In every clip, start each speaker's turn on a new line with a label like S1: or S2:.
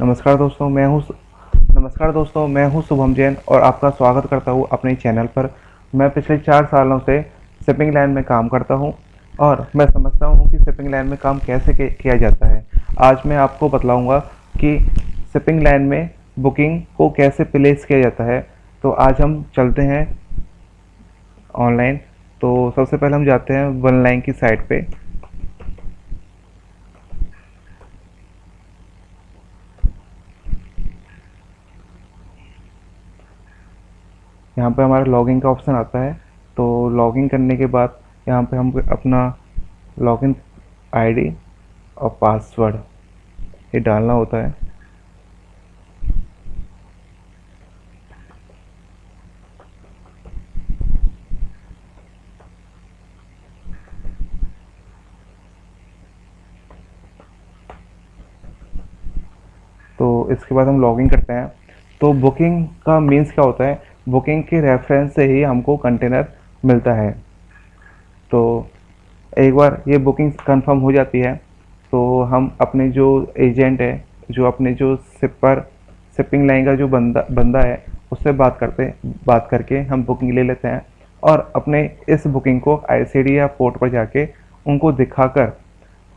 S1: नमस्कार दोस्तों, मैं हूं शुभम जैन और आपका स्वागत करता हूं अपने चैनल पर। मैं पिछले 4 सालों से शिपिंग लाइन में काम करता हूं और मैं समझता हूं कि शिपिंग लाइन में काम कैसे किया जाता है। आज मैं आपको बतलाऊंगा कि शिपिंग लाइन में बुकिंग को कैसे प्लेस किया जाता है। तो आज हम चलते हैं ऑनलाइन। तो सबसे पहले हम जाते हैं वन लाइन की साइट पे। यहाँ पे हमारा लॉगिन का ऑप्शन आता है। तो लॉगिन करने के बाद यहाँ पे हम अपना लॉगिन आईडी और पासवर्ड ये डालना होता है। तो इसके बाद हम लॉगिन करते हैं। तो बुकिंग का मीन्स क्या होता है, बुकिंग के रेफरेंस से ही हमको कंटेनर मिलता है। तो एक बार ये बुकिंग कंफर्म हो जाती है तो हम अपने जो एजेंट है, जो अपने जो शिपिंग लाइन का जो बंदा बंदा है उससे बात करके हम बुकिंग ले लेते हैं और अपने इस बुकिंग को आईसीडी या पोर्ट पर जाके उनको दिखाकर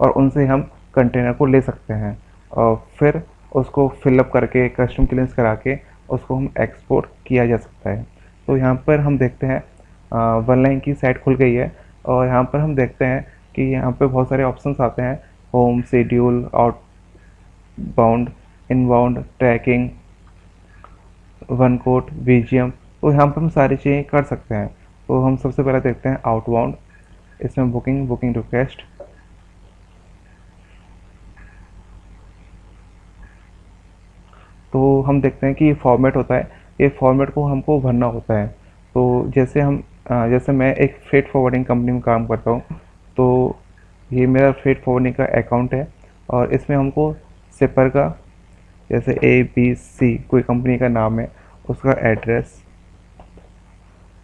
S1: और उनसे हम कंटेनर को ले सकते हैं और फिर उसको फिलअप करके कस्टम क्लियरेंस करा के उसको हम एक्सपोर्ट किया जा सकता है। तो यहाँ पर हम देखते हैं वन लाइन की साइट खुल गई है और यहाँ पर हम देखते हैं कि यहाँ पे बहुत सारे ऑप्शंस आते हैं। Home, schedule, outbound, inbound, tracking, one quote, BGM. तो यहाँ पर हम सारी चीज़ें कर सकते हैं। तो हम सबसे पहले देखते हैं आउटबाउंड। इसमें बुकिंग रिक्वेस्ट। तो हम देखते हैं कि ये फॉर्मेट होता है, ये फॉर्मेट को हमको भरना होता है। तो जैसे मैं एक फ्रेट फॉरवर्डिंग कंपनी में काम करता हूँ। तो ये मेरा फ्रेट फॉरवर्डिंग का अकाउंट है और इसमें हमको शिपर का, जैसे ABC कोई कंपनी का नाम है, उसका एड्रेस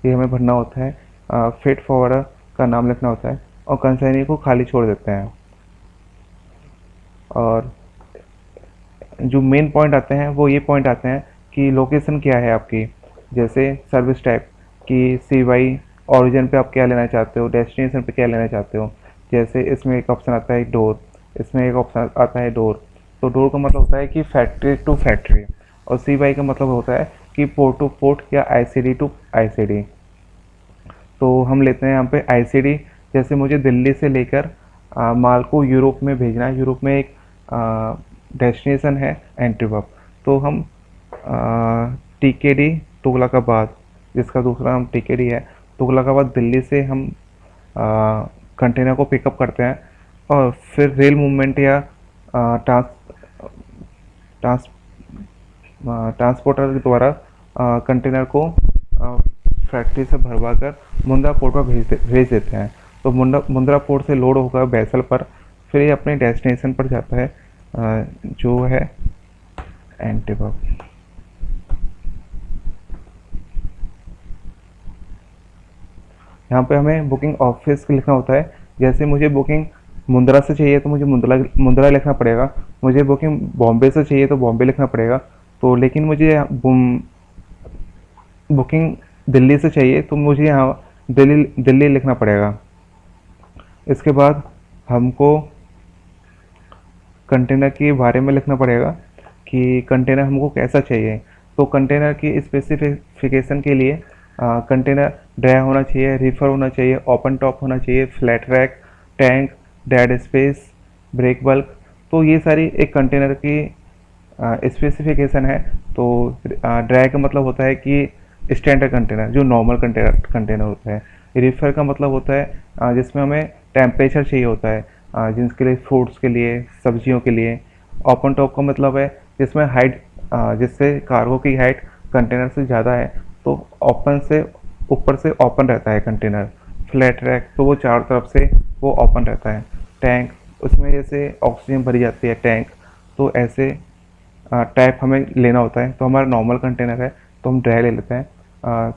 S1: ये हमें भरना होता है। फ्रेट फॉरवर्डर का नाम लिखना होता है और कंसाइनी को खाली छोड़ देते हैं। और जो मेन पॉइंट आते हैं वो ये पॉइंट आते हैं कि लोकेशन क्या है आपकी, जैसे सर्विस टाइप की CY, ओरिजिन पे आप क्या लेना चाहते हो, डेस्टिनेशन पे क्या लेना चाहते हो। जैसे इसमें एक ऑप्शन आता है डोर, इसमें एक ऑप्शन आता है डोर। तो डोर का मतलब होता है कि फैक्ट्री टू फैक्ट्री और CY का मतलब होता है कि पोर्ट टू पोर्ट या ICD टू ICD। तो हम लेते हैं यहाँ पे ICD। जैसे मुझे दिल्ली से लेकर माल को यूरोप में भेजना है, यूरोप में एक डेस्टिनेशन है एंटीवर्प। तो हम TKD तुगलकाबाद, जिसका दूसरा नाम TKD है, तुगलकाबाद दिल्ली से हम कंटेनर को पिकअप करते हैं और फिर रेल मूवमेंट या ट्रांस ट्रांस ट्रांसपोर्टर के द्वारा कंटेनर को फैक्ट्री से भरवा कर मुंद्रा पोर्ट पर भेज देते हैं। तो मुंद्रा पोर्ट से लोड होकर बैसल पर फिर ये अपने डेस्टिनेशन पर जाता है, जो है एंटीवर्प। यहाँ पे हमें बुकिंग ऑफिस लिखना होता है। जैसे मुझे बुकिंग मुंद्रा से चाहिए तो मुझे मुंद्रा लिखना पड़ेगा, मुझे बुकिंग बॉम्बे से चाहिए तो बॉम्बे लिखना पड़ेगा। तो लेकिन मुझे बुकिंग दिल्ली से चाहिए तो मुझे यहाँ दिल्ली लिखना पड़ेगा। इसके बाद हमको कंटेनर के बारे में लिखना पड़ेगा कि कंटेनर हमको कैसा चाहिए। तो कंटेनर की स्पेसिफिकेशन के लिए कंटेनर ड्राई होना चाहिए, रीफर होना चाहिए, ओपन टॉप होना चाहिए, flat rack, tank, dead space, break bulk. तो ये सारी एक कंटेनर की स्पेसिफिकेशन है। तो ड्राई का मतलब होता है कि स्टैंडर्ड कंटेनर, जो नॉर्मल कंटेनर होता है। रीफर का मतलब होता है जिसमें हमें टेम्परेचर चाहिए होता है, जिनके लिए फ्रूट्स के लिए, सब्जियों के लिए। ओपन टॉप का मतलब है जिसमें हाइट, जिससे कार्गो की हाइट कंटेनर से ज़्यादा है तो ओपन से ऊपर से ओपन रहता है कंटेनर। फ्लैट रैक तो वो चारों तरफ से वो ओपन रहता है। टैंक, उसमें जैसे ऑक्सीजन भरी जाती है टैंक, तो ऐसे टाइप हमें लेना होता है। तो हमारा नॉर्मल कंटेनर है तो हम ड्राई ले लेते हैं।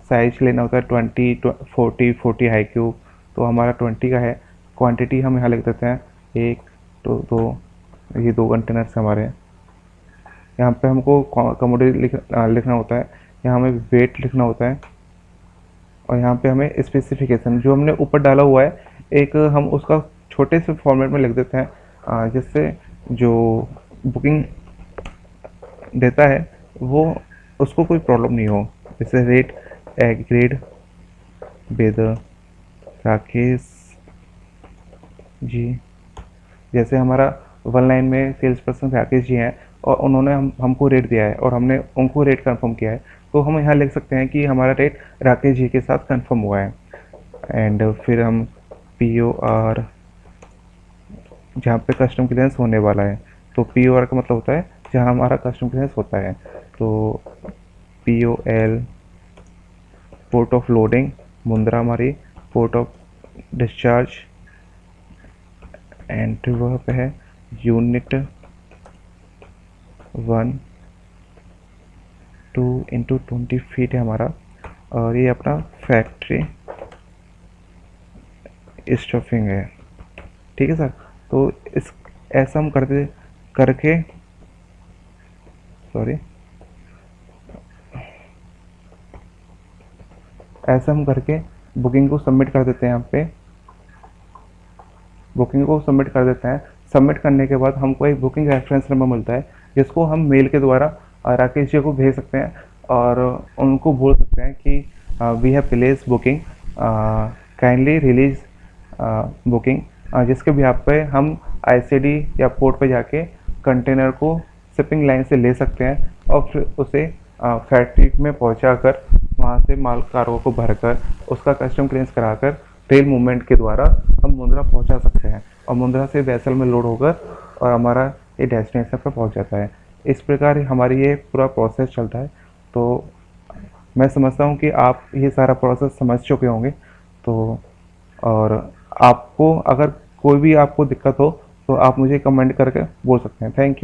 S1: साइज लेना होता है 20, 40 हाई क्यूब, तो हमारा 20 का है। क्वांटिटी हम यहाँ लिख देते हैं 1, 2, 2। ये 2 कंटेनर्स हमारे हैं। यहाँ पे हमको कमोडिटी लिखना होता है, यहाँ हमें वेट लिखना होता है, और यहाँ पे हमें स्पेसिफिकेशन जो हमने ऊपर डाला हुआ है एक हम उसका छोटे से फॉर्मेट में लिख देते हैं, जिससे जो बुकिंग देता है वो उसको कोई प्रॉब्लम नहीं हो। जैसे rate agreed with Rakesh ji, जैसे हमारा वन लाइन में सेल्स पर्सन राकेश जी हैं और उन्होंने हमको रेट दिया है और हमने उनको रेट कंफर्म किया है, तो हम यहाँ लिख सकते हैं कि हमारा रेट राकेश जी के साथ कंफर्म हुआ है। एंड फिर हम पी ओ आर, जहाँ पे कस्टम क्लियरेंस होने वाला है, तो पी ओ आर का मतलब होता है जहाँ हमारा कस्टम क्लियरेंस होता है। तो P O L port of loading Mundra हमारी पोर्ट ऑफ डिस्चार्ज, एंड वह पे है यूनिट 1/2 फीट है हमारा, और ये अपना फैक्ट्री स्टफिंग है। ठीक है सर, तो इस ऐसा हम करके सॉरी ऐसा हम करके बुकिंग को सबमिट कर देते हैं। यहाँ पे बुकिंग को सबमिट कर देते हैं। सबमिट करने के बाद हमको एक बुकिंग रेफरेंस नंबर मिलता है, जिसको हम मेल के द्वारा राकेश जी को भेज सकते हैं और उनको बोल सकते हैं कि we have place booking, kindly release booking, जिसके बिहाफ पे हम आईसीडी या पोर्ट पे जाके कंटेनर को शिपिंग लाइन से ले सकते हैं और फिर उसे फैक्ट्री में पहुंचाकर वहां से माल कार्गो को भरकर उसका कस्टम क्लियरेंस कराकर रेल मूवमेंट के द्वारा हम मुंद्रा पहुंचा सकते हैं और मुंद्रा से वेसल में लोड होकर और हमारा ये डेस्टिनेशन पर पहुंच जाता है। इस प्रकार हमारी ये पूरा प्रोसेस चलता है। तो मैं समझता हूँ कि आप ये सारा प्रोसेस समझ चुके होंगे। तो और आपको अगर कोई भी आपको दिक्कत हो तो आप मुझे कमेंट करके बोल सकते हैं। Thank you.